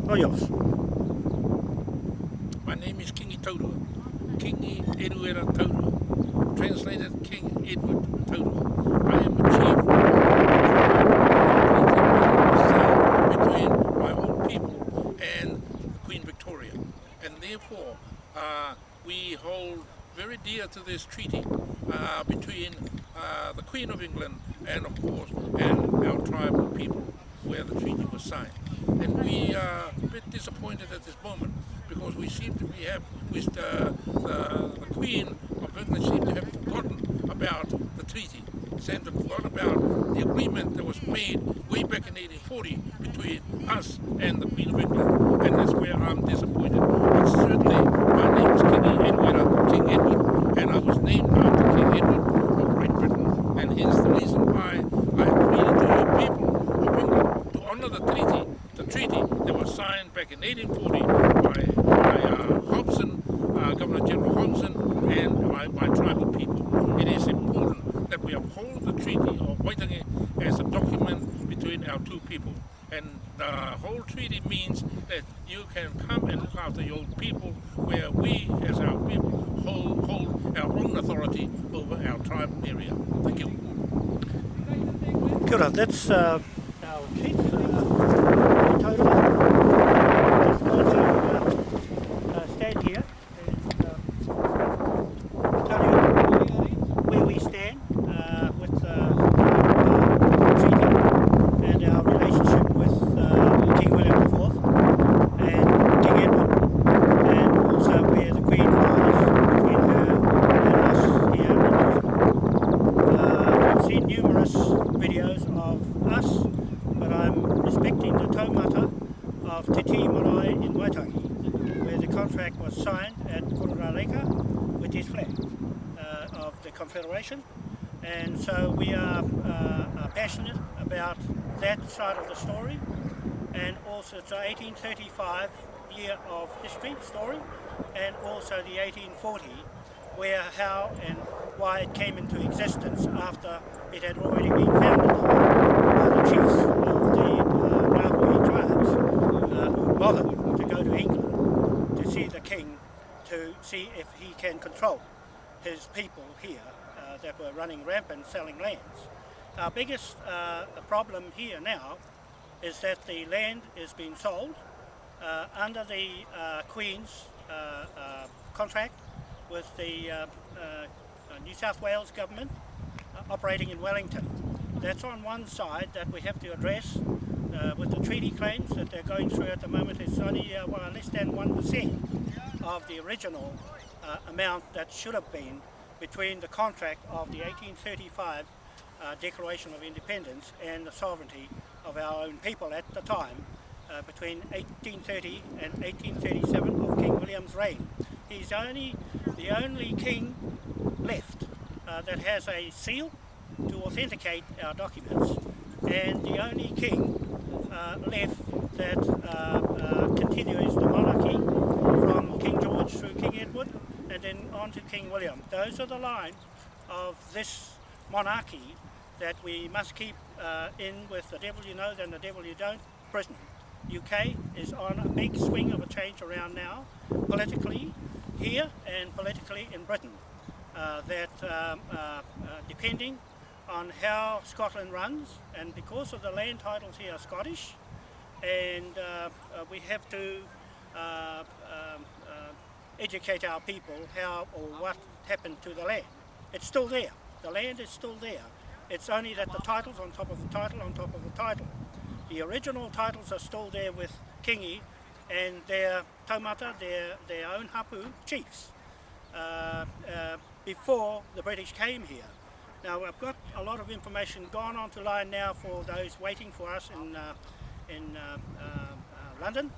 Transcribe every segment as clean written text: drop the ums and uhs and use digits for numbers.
All yours. My name is Kingi Taurua, Kingi Taurua, translated King Edward Taurua. I am a chief between my own people and Queen Victoria, and therefore we hold very dear to this treaty between the Queen of England and, of course, and our tribal people, where the treaty was signed. And we are a bit disappointed at this moment because we seem to have, with the Queen of England seemed to have forgotten about the treaty, seemed to have forgotten about the agreement that was made way back in 1840 between us and the Queen of England, and that's where I'm disappointed. But certainly, my name is King Edward, and I was named after King Edward of Great Britain, and hence the reason why I am pleading to the people of England to honour the treaty that was signed back in 1840 by Hobson, Governor General Hobson, and by tribal people. It is important that we uphold the Treaty of Waitangi as a document between our two people. And the whole treaty means that you can come and look after your people, where we, as our people, hold our own authority over our tribal area. Thank you. Kia ora, that's our chief, Taurua. Just wanted to stand here and tell you where we stand with the treaty and our relationship with King William IV and King Edward, and also where the Queen lies between her and us here in New Zealand. I've seen numerous videos of us, but I'm respecting the Taumata of Te Tii Marae in Waitangi, where the contract was signed at Kororareka with this flag of the Confederation. And so we are passionate about that side of the story, and also it's the 1835 year of history story, and also the 1840, where, how and why it came into existence after it had already been founded by the chiefs of the Ngāpuhi tribes who bothered to go to England to see the king, to see if he can control his people here that were running rampant selling lands. Our biggest problem here now is that the land is being sold under the Queen's contract with the New South Wales government operating in Wellington. That's on one side that we have to address with the treaty claims that they're going through at the moment. It's only less than 1% of the original amount that should have been between the contract of the 1835 Declaration of Independence and the sovereignty of our own people at the time, between 1830 and 1837 of King William's reign. He's the only king left that has a seal to authenticate our documents, and the only king left that continues the monarchy from King George through King Edward and then on to King William. Those are the line of this monarchy that we must keep in with the devil you know than the devil you don't. Britain. UK is on a big swing of a change around now, politically here and politically in Britain. Depending on how Scotland runs, and because of the land titles here are Scottish, and we have to educate our people how or what happened to the land. It's still there. The land is still there. It's only that the titles on top of the title on top of the title. The original titles are still there with Kingi and their taumata, their own hapu chiefs, before the British came here. Now I've got a lot of information gone onto line now for those waiting for us in London,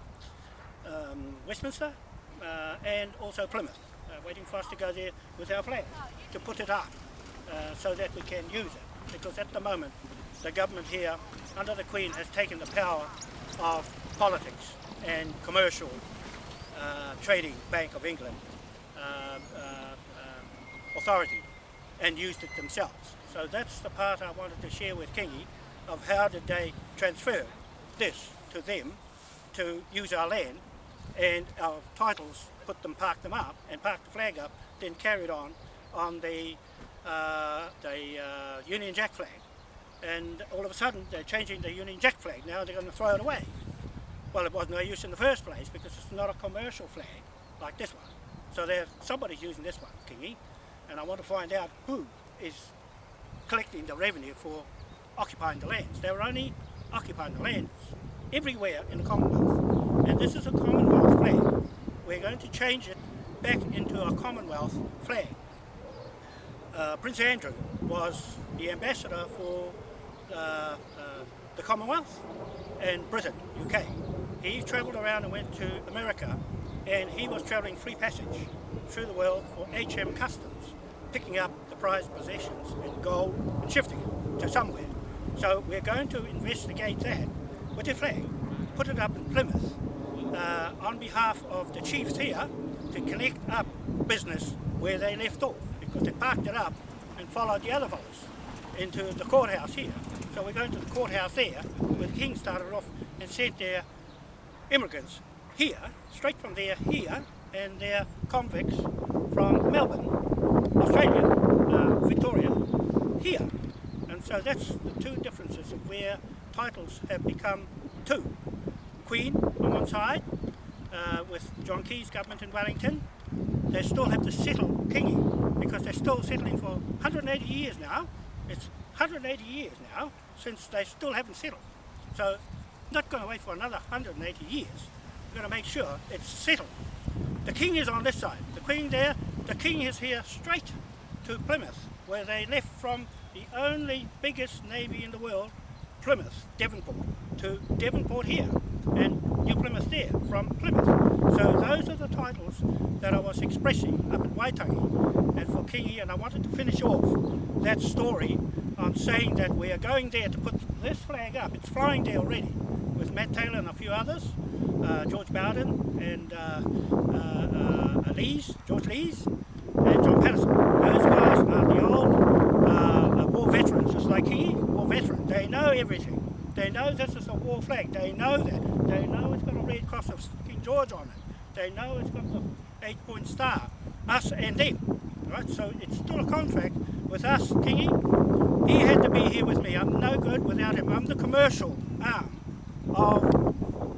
Westminster, and also Plymouth, waiting for us to go there with our flag to put it up so that we can use it, because at the moment the government here under the Queen has taken the power of politics and commercial trading Bank of England authority and used it themselves. So that's the part I wanted to share with Kingi of how did they transfer this to them to use our land, and our titles parked them up and parked the flag up, then carried on the Union Jack flag. And all of a sudden they're changing the Union Jack flag. Now they're going to throw it away. Well, it was no use in the first place because it's not a commercial flag like this one. So somebody's using this one, Kingi, and I want to find out who is collecting the revenue for occupying the lands. They were only occupying the lands everywhere in the Commonwealth, and this is a Commonwealth flag. We're going to change it back into a Commonwealth flag. Prince Andrew was the ambassador for the Commonwealth and Britain, UK. He travelled around and went to America, and he was travelling free passage through the world for HM Customs, picking up the prized possessions and gold and shifting it to somewhere. So we're going to investigate that with the flag, put it up in Plymouth on behalf of the chiefs here to connect up business where they left off, because they parked it up and followed the other fellows into the courthouse here. So we're going to the courthouse there, where the king started off and sent their immigrants here, straight from there here, and their convicts from Melbourne, Australia, Victoria, here. And so that's the two differences of where titles have become two. Queen on one side, with John Key's government in Wellington, they still have to settle Kingi, because they're still settling for 180 years now. It's 180 years now since they still haven't settled. So not going to wait for another 180 years. We're going to make sure it's settled. The king is on this side, the queen there. The king is here straight to Plymouth, where they left from the only biggest navy in the world, Plymouth, Devonport, to Devonport here, and New Plymouth there, from Plymouth. So those are the titles that I was expressing up at Waitangi and for Kingi, and I wanted to finish off that story on saying that we are going there to put this flag up. It's flying there already with Matt Taylor and a few others, George Bowden and George Lees and John Patterson. Those guys are the old war veterans, just like Kingi, war veteran. They know everything. They know this is a war flag. They know that. They know it's got a red cross of King George on it. They know it's got the 8-point star. Us and them. Right? So it's still a contract with us, Kingi. He had to be here with me. I'm no good without him. I'm the commercial arm of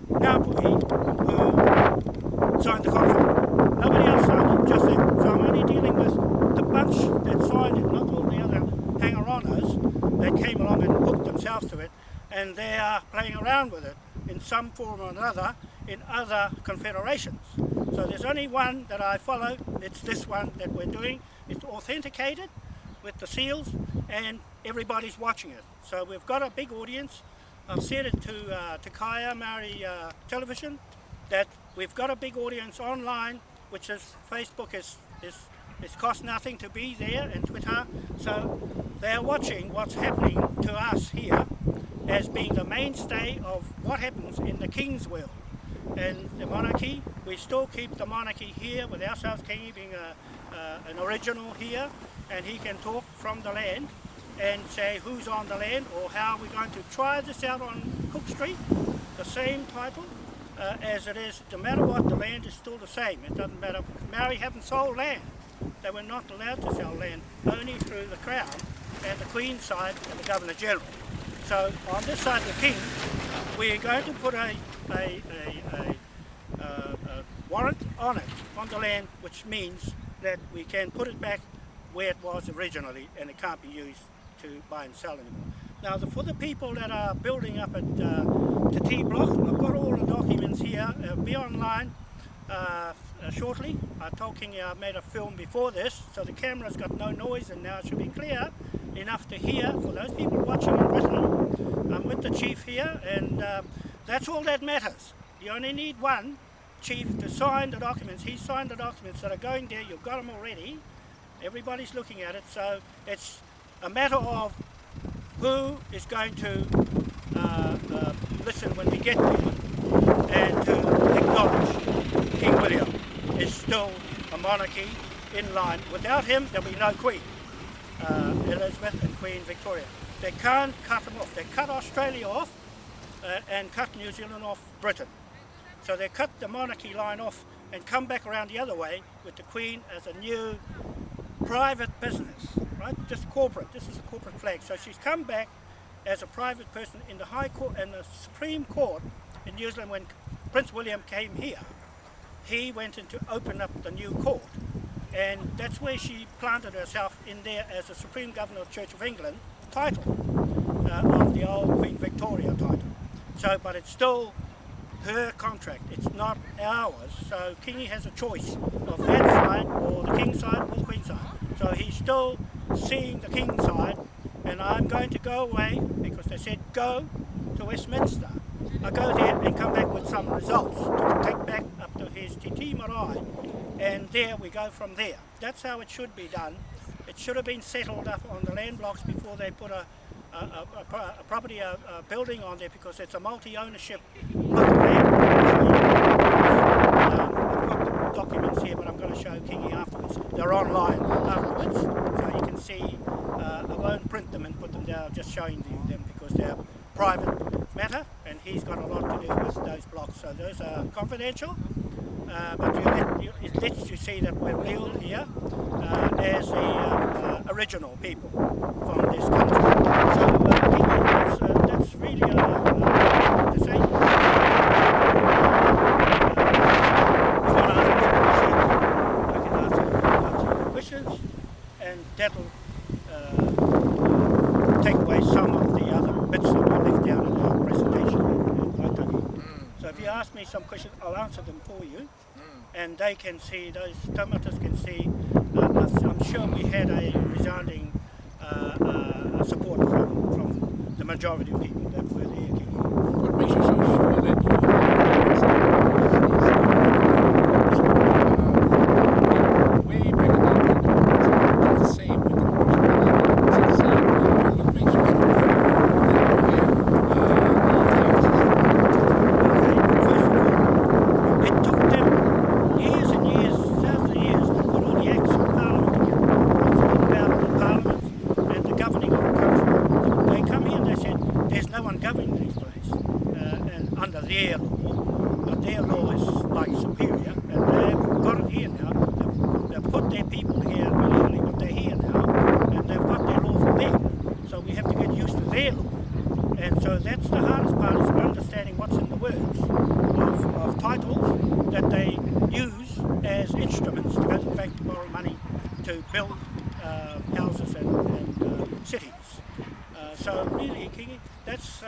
Ngāpuhi who signed the contract. Nobody else signed it, just them. So I'm only dealing with the bunch that signed it, not all the other hanger-oners that came along and hooked themselves to it, and they are playing around with it in some form or another in other confederations. So there's only one that I follow. It's this one that we're doing. It's authenticated with the seals, and everybody's watching it. So we've got a big audience. I've said it to Kaya Maori television that we've got a big audience online, which is Facebook is cost nothing to be there, and Twitter. So they're watching what's happening to us here as being the mainstay of what happens in the King's world. And the monarchy, we still keep the monarchy here with ourselves, Kingi being an original here, and he can talk from the land and say who's on the land or how we're going to try this out on Cook Street, the same title as it is. No matter what, the land is still the same. It doesn't matter. Maori haven't sold land. They were not allowed to sell land, only through the Crown and the Queen's side and the Governor General. So on this side of the King, we're going to put a warrant on it, on the land, which means that we can put it back where it was originally and it can't be used to buy and sell anymore. Now for the people that are building up at Te Tii Block, I've got all the documents here. It'll be online shortly. I told Kingi I made a film before this, so the camera's got no noise and now it should be clear enough to hear for those people watching in Britain. I'm with the chief here, and that's all that matters. You only need one chief to sign the documents. He signed the documents that are going there. You've got them already. Everybody's looking at it, so it's a matter of who is going to listen when we get there and to acknowledge King William is still a monarchy in line. Without him, there'll be no Queen Elizabeth and Queen Victoria. They can't cut them off. They cut Australia off and cut New Zealand off Britain. So they cut the monarchy line off and come back around the other way with the Queen as a new private business, right? Just corporate. This is a corporate flag. So she's come back as a private person in the High Court and the Supreme Court in New Zealand. When Prince William came here, he went in to open up the new court, and that's where she planted herself in there as the Supreme Governor of Church of England title of the old Queen Victoria title. So, but it's still her contract, it's not ours. So Kingi has a choice of that side or the King's side or the Queen's side. So he's still seeing the King's side, and I'm going to go away because they said go to Westminster. I go there and come back with some results to take back up to his Te Tii Marae, and there we go from there. That's how it should be done. It should have been settled up on the land blocks before they put a property, a building on there, because it's a multi-ownership block of land. I've got the documents here, but I'm going to show Kingi afterwards. They're online afterwards, so you can see. I won't print them and put them down, just showing you them because they're private matter, and he's got a lot to do with those blocks. So those are confidential, but it lets you see that we're real here as the original people from this country. So that's really to say. I can answer questions, and that'll take away some of the other bits that I left out in our presentation in Waitangi. So if you ask me some questions, I'll answer them for you, and they can see, those taumatas can see. I'm sure we had a resounding support from the majority of people that were there. What makes you so sure that you way back in the the same with the what makes you so sure that First of all, it took them years and years, thousands of years, to put all the acts of Parliament together. About the Parliament and the governing of the country. They come here and they said, there's no one governing this place, and under their law, but their law is like superior, and they've got it here now. They've put their people here illegally, but they're here now, and they've got their law for them. So we have to get used to their law. And so that's the hardest part, is understanding what's in the words of titles that they use as instruments to go to the bank to borrow money to build houses and cities. So really, Kingi, that's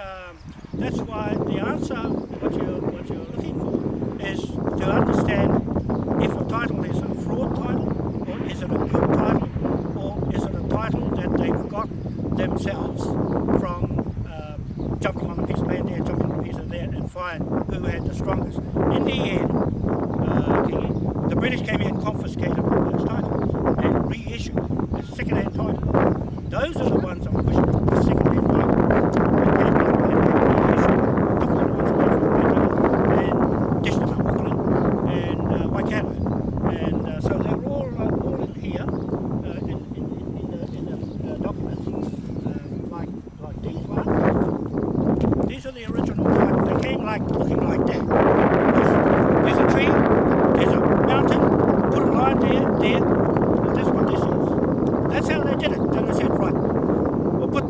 why the answer, what you're looking for, is to understand if a title is a fraud title, or is it a good title, or is it a title that they've got themselves from jumping on a piece of land there, jumping on a piece of there, and find who had the strongest. In the end, Kingi, the British came in and confiscated all those titles and reissued a second-hand title. Those are the ones I'm pushing for, the second-hand title. And reissued, took all the ones away from Waitangi and dished them up Auckland and Waikato. And so they're all in here, in the documents, like these ones. These are the original titles. They came looking like that. There's a tree, there's a mountain, put a line there, and that's what this is. That's how they did it. Then I said, right, we'll put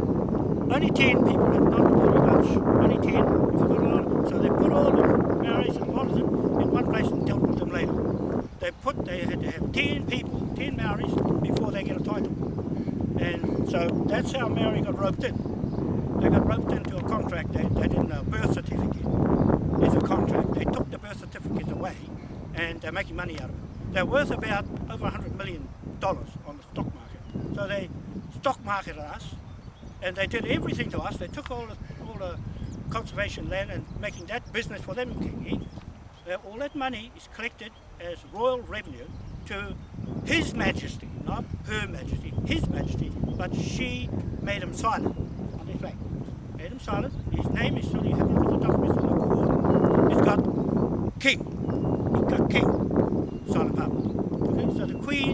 only 10 people in, not very much, only 10. If you've got a lot, so they put all the Maoris and a lot of them in one place and dealt with them later. They had to have 10 people, 10 Maoris, before they get a title. And so that's how Maori got roped in. They got roped into a contract. They didn't know. Birth certificate is a contract. They took the birth certificate away, and they're making money out of it. They're worth about over $100 million on the stock market. So they stock marketed us, and they did everything to us. They took all the conservation land and making that business for them, Kingi. All that money is collected as royal revenue to His Majesty, not Her Majesty, His Majesty, but she made him silent on their flag. Made him silent. His name is still, you have a look at the documents in the court. It's got King. It's got King. Silent Parliament. Okay? So the Queen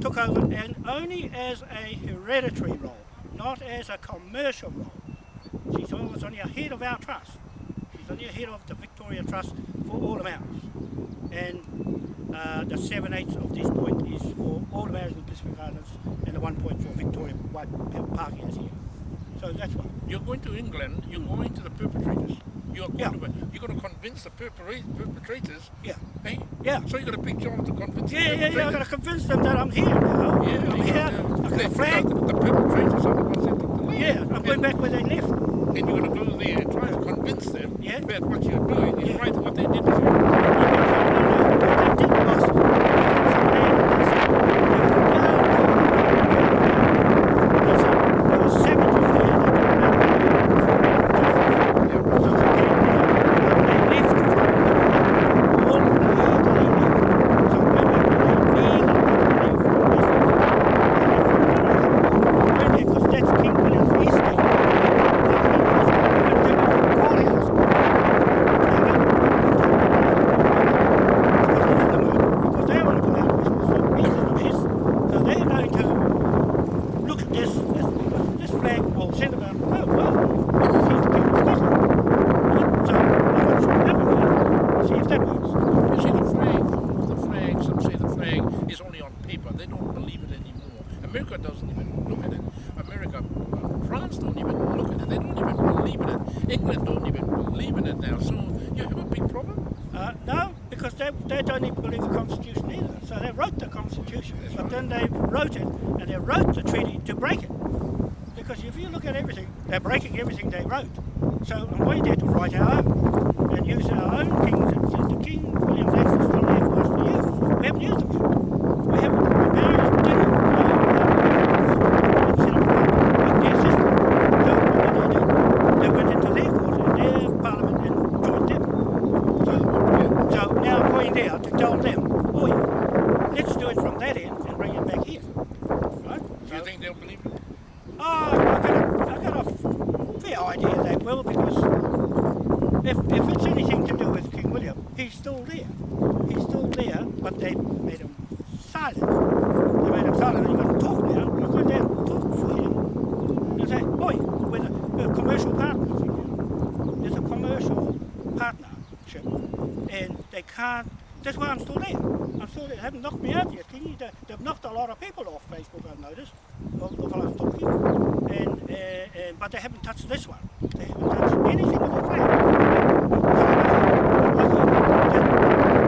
took over, and only as a hereditary role, not as a commercial role. She was only a head of our trust. She's only a head of the Victoria Trust for for all the Maoris. And the 7/8 of this point is for all the Maoris in the Pacific Islands, and the 1 point for Victoria White Pākehās here. So that's what. You're going to England, you're going to the perpetrators. You're going to convince the perpetrators. Yeah. Hey? Yeah. So you got a big job to convince Yeah, them. I've got to convince them that I'm here now. Yeah, I'm here. I've got a flag. The perpetrators are the ones that took the land. Yeah, I'm going back where they left. And you're going to go there and try to convince them that what you're doing is Yeah. right, what they did is No, wrong. what they did was, there were savages there that were they don't even believe the Constitution either. So they wrote the Constitution, but then they wrote it, and they wrote the treaty to break it. Because if you look at everything, they're breaking everything they wrote. So I'm going there to write our own, and use our own kings. The King William's Acts is still there for us to use. We haven't used them yet. We haven't. The barriers didn't set up their system. So what did they do? They went into their court, and their parliament, and joined them. So now I'm going there to tell them, oh yeah, let's do it from that end and bring it back here. Right? Do you think they'll believe it? Oh, I've got a fair idea they will, because if it's anything to do with King William, he's still there. He's still there, but they made him silent. They made him silent, and you've got to talk now. You've got to talk for him. You say, boy, we're a commercial partner. There's a commercial partnership, and they can't. That's why I'm still there. I'm still there. They haven't knocked me out yet. They've knocked a lot of people off Facebook, I've noticed, of the fellows talking. But they haven't touched this one. They haven't touched anything with the flag.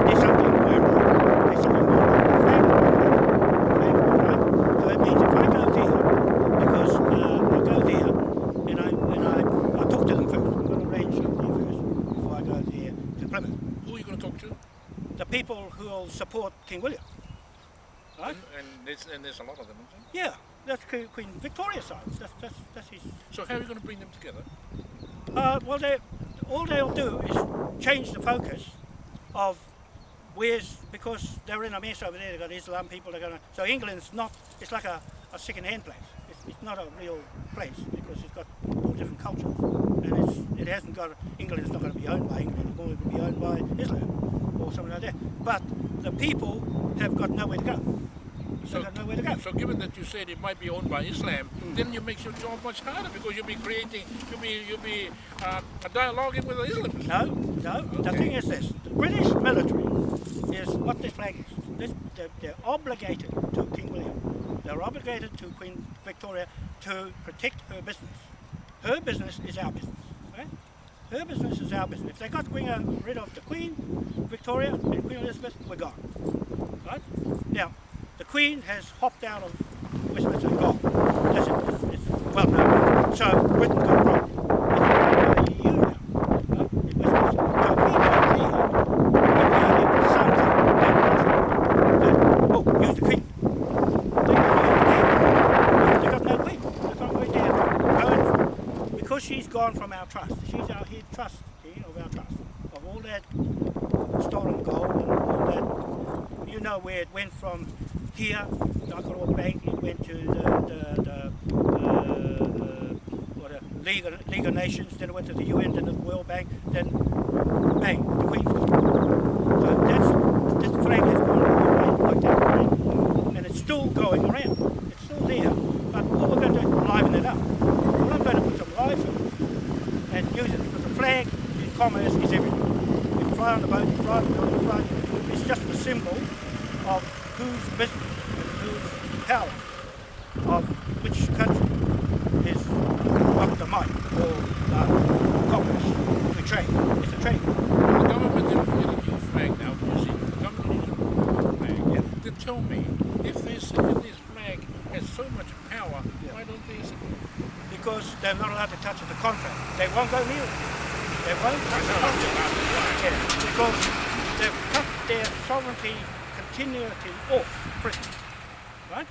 There's something going on. There's something going on with the flag. So that means if I go there, because I go there and I talk to them first. I'm going to arrange something there first before I go there to Plymouth. Who are you going to talk to? The people who will support King William. Right? And there's a lot of them, isn't there? Yeah, that's Queen Victoria's side. That's his. So how are you going to bring them together? Well, all they'll do is change the focus of because they're in a mess over there. They've got Islam people. So England's not. It's like a second-hand place. It's not a real place because it's got all different cultures, and it hasn't got. England's not going to be owned by England. It's going to be owned by Islam or something like that. But the people have got nowhere to go. So given that you said it might be owned by Islam, then you make your job much harder, because you'll be dialoguing with the Islamists. No. Okay. The thing is this: the British military is what this flag is. They're obligated to King William. They're obligated to Queen Victoria to protect her business. Her business is our business. Okay? Her business is our business. If they got rid of the Queen Victoria and Queen Elizabeth, we're gone. Right? Now, the Queen has hopped out of Westminster and gone. That's it. It's well known. So Britain's got a problem. It's the EU now. Right? In Westminster. So we don't see her. Use the Queen. They got no Queen. They're not going there. Because she's gone from our trust. She's our head trustee of our trust. Of all that stolen gold and all that. You know where it went from here, the Auckland War Bank, it went to the League of Nations, then it went to the UN, then the World Bank, then bang, the Queen's gone. So this flag has gone around like that, and it's still going around. It's still there, but all we're going to do is liven it up. Well, I'm going to put some life in it and use it, because the flag in commerce is everything. You can fly on the boat, on the front is just a symbol of whose business and whose power of which country is up the might or commerce to trade. It's a trade. The government is getting a new flag now, using the government is a new flag. Yeah. Then tell me, if this flag has so much power, why don't they use it? Because they're not allowed to touch the contract. They won't go near it. They won't touch the contract. Yeah, because they've cut their sovereignty continuity off Britain. Right?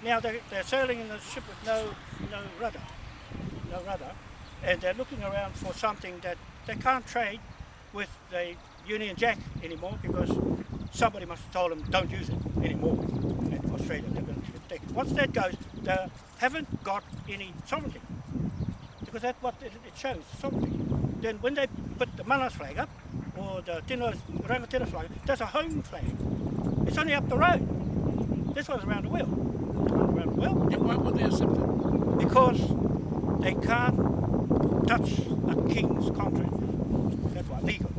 Now they're sailing in the ship with no rudder, and they're looking around for something that they can't trade with the Union Jack anymore because somebody must have told them don't use it anymore in Australia. Once that goes, they haven't got any sovereignty because that's what it shows, sovereignty. Then when they put the Manas flag up or the Rangatira flag, that's a home flag. It's only up the road. This one's around the world. Yeah, why would they accept it? Because they can't touch a king's contract. That's why legal.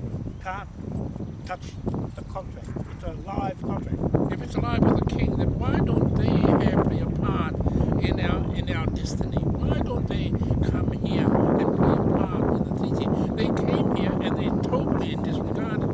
Can't touch the contract. It's a live contract. If it's alive with the king, then why don't they play a part in our destiny? Why don't they come here and play a part in the treaty? They came here and they totally disregarded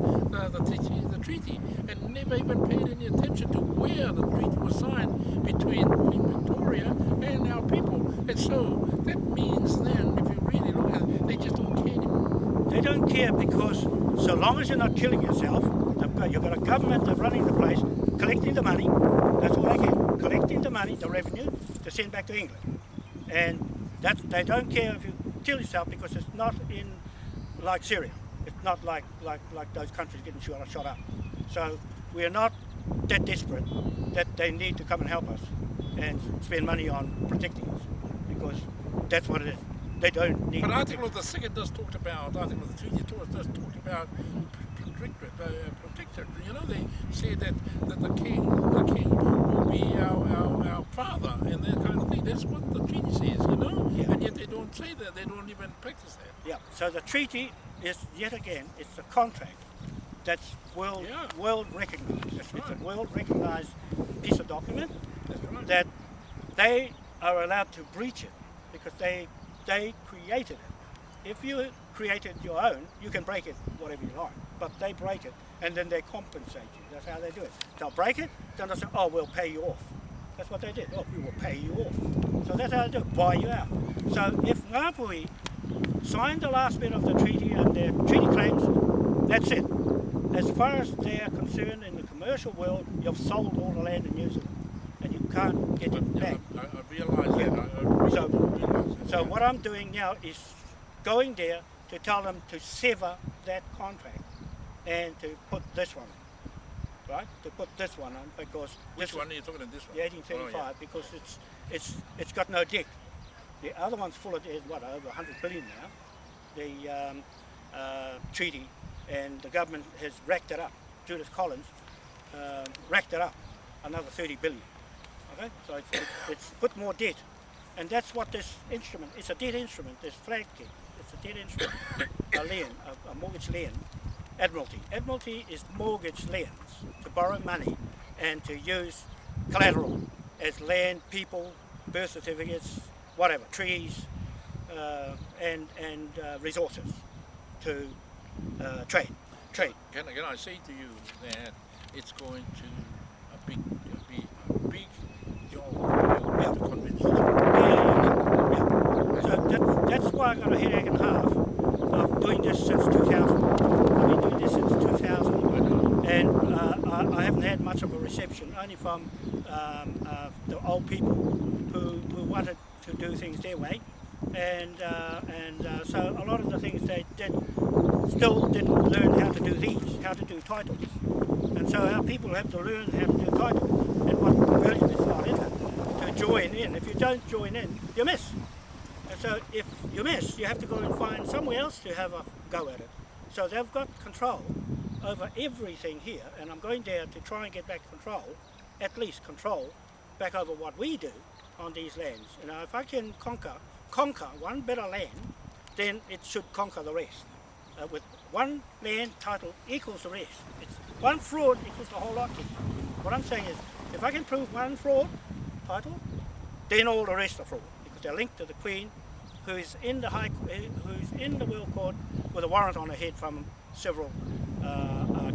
the treaty and never even paid any attention to where the treaty was signed between Queen Victoria and our people. And so that means then, if you really look at it, they just don't care anymore. They don't care because so long as you're not killing yourself, you've got a government that's running the place, collecting the money, that's all they care, collecting the money, the revenue, to send back to England. And that they don't care if you kill yourself because it's not in like Syria. It's not like those countries getting shot up. So we are not that desperate that they need to come and help us and spend money on protecting us because that's what it is. They don't need. But Article the Second does talk about, Article the Treaty does talk about protectorate. You know, they say that the king will be our father and that kind of thing. That's what the treaty says, you know. Yeah. And yet they don't say that. They don't even practice that. Yeah. So the treaty is yet again it's a contract that's world recognized. It's a world recognized piece of document that they are allowed to breach it because they created it. If you created your own, you can break it whatever you like, but they break it and then they compensate you. That's how they do it. They'll break it, then they'll say, oh, we'll pay you off. That's what they did. Oh, we will pay you off. So that's how they do it, buy you out. So if Ngāpuhi signed the last bit of the treaty and their treaty claims, that's it. As far as they're concerned in the commercial world, you've sold all the land in New Zealand and you can't get it back. I realise that. So what I'm doing now is going there to tell them to sever that contract and to put this one on, right? To put this one on because Which one are you talking about? This one? the 1835 because it's got no debt. The other one's full of debt, what, over 100 billion now. The treaty and the government has racked it up. Judith Collins racked it up another 30 billion. Okay, so it's put more debt. And that's what this instrument, it's a debt instrument, this flag kit, it's a debt instrument, a mortgage lien, Admiralty. Admiralty is mortgage liens to borrow money and to use collateral as land, people, birth certificates, whatever, trees, and resources to trade. Can I say to you that it's going to be a big job to convince us? So that's why I got a headache and a half of doing this since 2000. I've been doing this since 2000, and I haven't had much of a reception, only from the old people who wanted to do things their way, and so a lot of the things they did still didn't learn how to do these, how to do titles, and so our people have to learn how to do titles, and what brilliant is not in it, to join in. If you don't join in, you miss. And so if you miss, you have to go and find somewhere else to have a go at it. So they've got control over everything here, and I'm going there to try and get back control, at least control, back over what we do on these lands. You know, if I can conquer one bit of land, then it should conquer the rest. With one land title equals the rest. It's One fraud equals the whole lot. What I'm saying is, if I can prove one fraud title, then all the rest are fraud, because they're linked to the Queen, who's in the World Court with a warrant on her head from several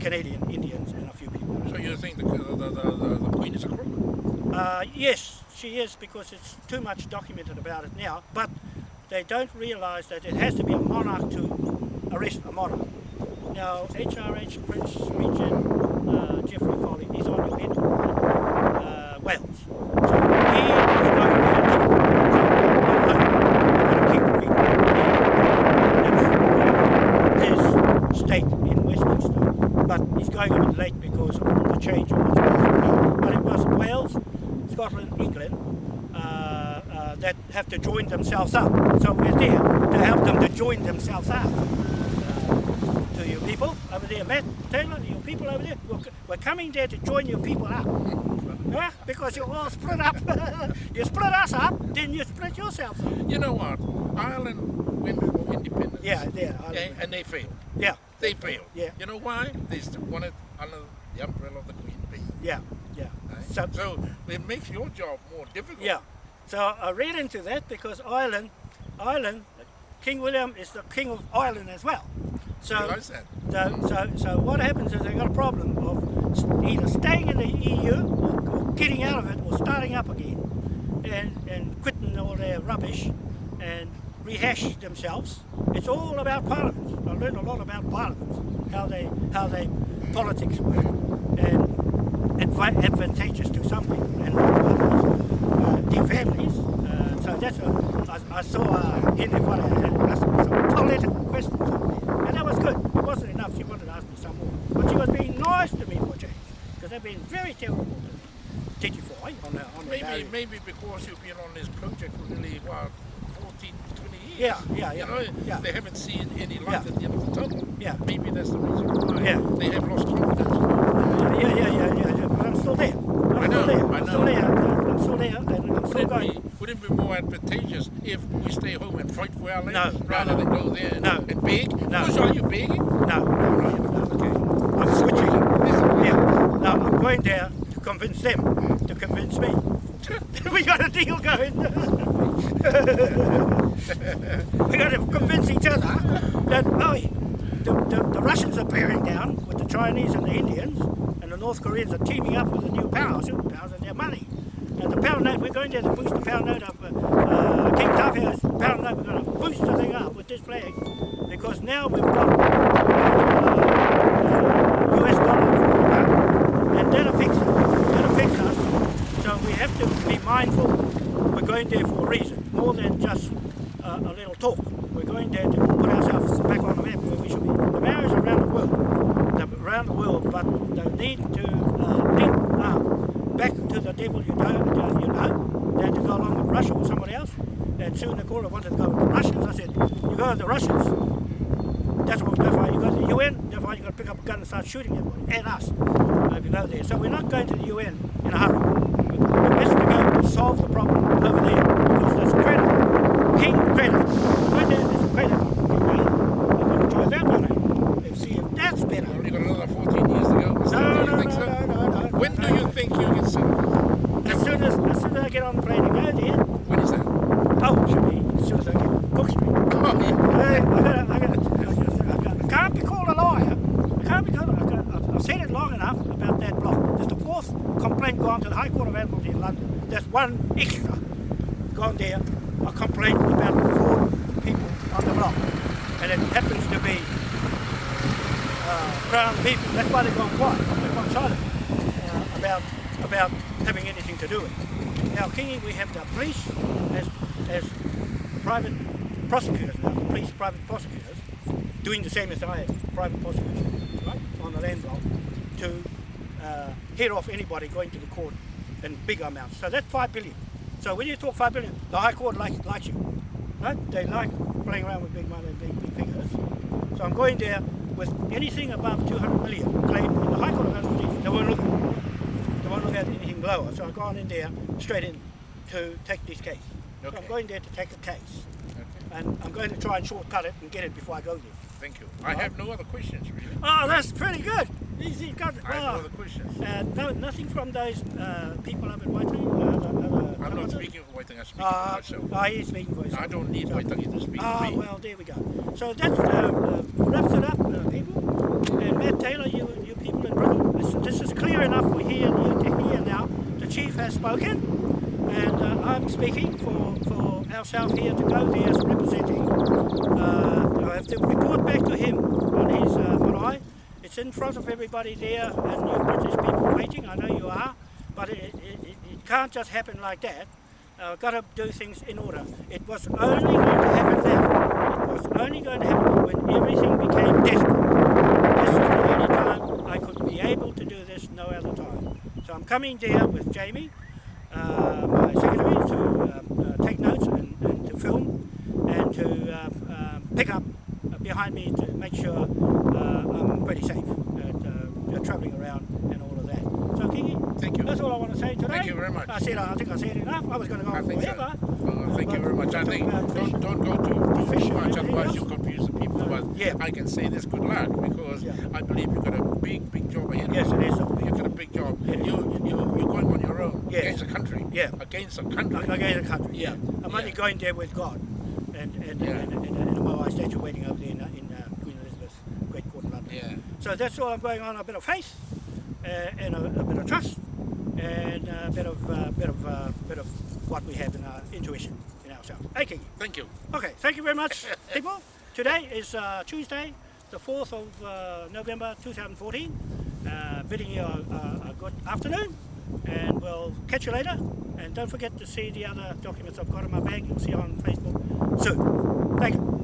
Canadian Indians and a few people. So you think the Queen is a crook? Yes, she is, because it's too much documented about it now, but they don't realise that it has to be a monarch to arrest a monarch. Now, HRH Prince Regent Geoffrey Foley is on your head, Wales. So he is going there to keep the people. That's his state in Westminster. But he's going a bit late because of the change of what's going on. But it was Wales, Scotland, England that have to join themselves up. So we're there to help them to join themselves up. To you people over there, Matt, Taylor, you people over there, we're coming there to join you people up. Yeah? Because you're all split up. You split us up, then you split yourselves up. You know what? Ireland went for independence. Yeah, and they failed. Yeah. They failed. Yeah. You know why? They still wanted under the umbrella of the Queen Bee. Yeah. Right? So it makes your job more difficult. Yeah. So I read into that because Ireland, King William is the King of Ireland as well. So, realize that. So what happens is they've got a problem of either staying in the EU or getting out of it or starting up again and quitting all their rubbish and rehash themselves. It's all about parliaments. I learned a lot about parliaments, how they politics work, and advantageous to some people and their families. So that's I saw Henry Wanoa ask me some political questions over there, and that was good. It wasn't enough. She wanted to ask me some more, but she was being nice to me for a change, because they've been very terrible to me. Did you find on the maybe because you've been on this project for nearly 14, 20 years. Yeah. You know, yeah. They haven't seen any light at the end of the tunnel. Yeah. Maybe that's the reason why they have lost confidence. Yeah. But I'm still there. I'm still there. I'm still going. Wouldn't it be more advantageous if we stay home and fight for our land rather than go there and beg? No. Because are you begging? No. Okay. I'm switching. Yeah. No, I'm going there to convince them, to convince me. We got a deal going. We got to convince each other that the Russians are bearing down with the Chinese and the Indians, and the North Koreans are teaming up with the new superpowers and their money. And the pound note, we're going there to boost the pound note up. Kingi Taurua's pound note, we're going to boost the thing up with this flag, because now we've got US dollar, and that affects us. So we have to be mindful. We're going there for a reason, more than just a little talk. We're going there to put ourselves back on the map where we should be. The Maoris are around the world, but they need to link up back to the devil you know, than to go along with Russia or somebody else. And soon the caller wanted to go with the Russians. I said, you go with the Russians, that's why you go to the UN, that's why you got to pick up a gun and start shooting everybody, and us, if you go there. So we're not going to the UN in a hurry. We're best to go and solve the problem over there, because there's credit, king credit. Right there, there's a credit on it. I'm going to try that one out and see if that's better. You've only got another 14 years to go. No. When do you think you can settle? As soon as I get on the plane and go there. When is that? Oh, it should be as soon as I get Cook Street. I can't be called a liar. I've said it long enough about that block. There's the fourth complaint gone to the High Court of Admiralty in London. There's one extra gone there, a complaint about 4 people on the block. And it happens to be Crown people. That's why they've gone quiet. They've gone silent about having anything to do with it. Now, Kingi, we have the police as private prosecutors now, the police private prosecutors, doing the same as I have, private prosecution, right, on the land block, to head off anybody going to the court in big amounts. So that's 5 billion. So when you talk 5 billion, the High Court likes you, right? They like playing around with big money and big figures. So I'm going there with anything above 200 million claimed in the High Court of Admiralty. They won't look at anything lower. So I've gone in there straight in to take this case. Okay. So I'm going there to take a case. Okay. And I'm going to try and shortcut it and get it before I go there. Thank you. I have no other questions, really. Oh, that's pretty good. He's got, I have no other questions. no, nothing from those people up in Waitangi? I'm not speaking for Waitangi, I'm speaking for myself. He's speaking for himself. I don't need Waitangi to speak for me. Well, there we go. So that wraps it up, people. And Matt Taylor, you people in Britain, this is clear enough for you to hear now. The Chief has spoken, and I'm speaking for ourselves here to go there as representing. I have to report back to him on his marae. It's in front of everybody there, and you British people waiting, I know you are, but it can't just happen like that. Got to do things in order. It was only going to happen now. It was only going to happen when everything became desperate. This is the only time I could be able to do this, no other time. So I'm coming there with Jaymie, my secretary, to take notes and to film and to pick up behind me to make sure I'm pretty safe travelling around and all of that. So Kingi, thank you. That's all I want to say today. Thank you very much. I think I said enough. I was going to go on forever. So. Thank you very much. I think don't go too much, otherwise you'll confuse the people. But I can say this good luck because I believe you've got a big job ahead of you. Yes, it is. You've got a big job. You're going on your own against the country. Yeah. Against the country. Against the country. Yeah. I'm only going there with God and a Moai statue waiting over there in Queen Elizabeth's Great Court of London. Yeah. So that's all I'm going on. A bit of faith and a bit of trust and a bit of what we have in our intuition in ourselves. Okay. Thank you. Okay. Thank you very much, people. Today is Tuesday, the 4th of November 2014. Bidding you a good afternoon, and we'll catch you later. And don't forget to see the other documents I've got in my bag. You'll see on Facebook soon. Thank you.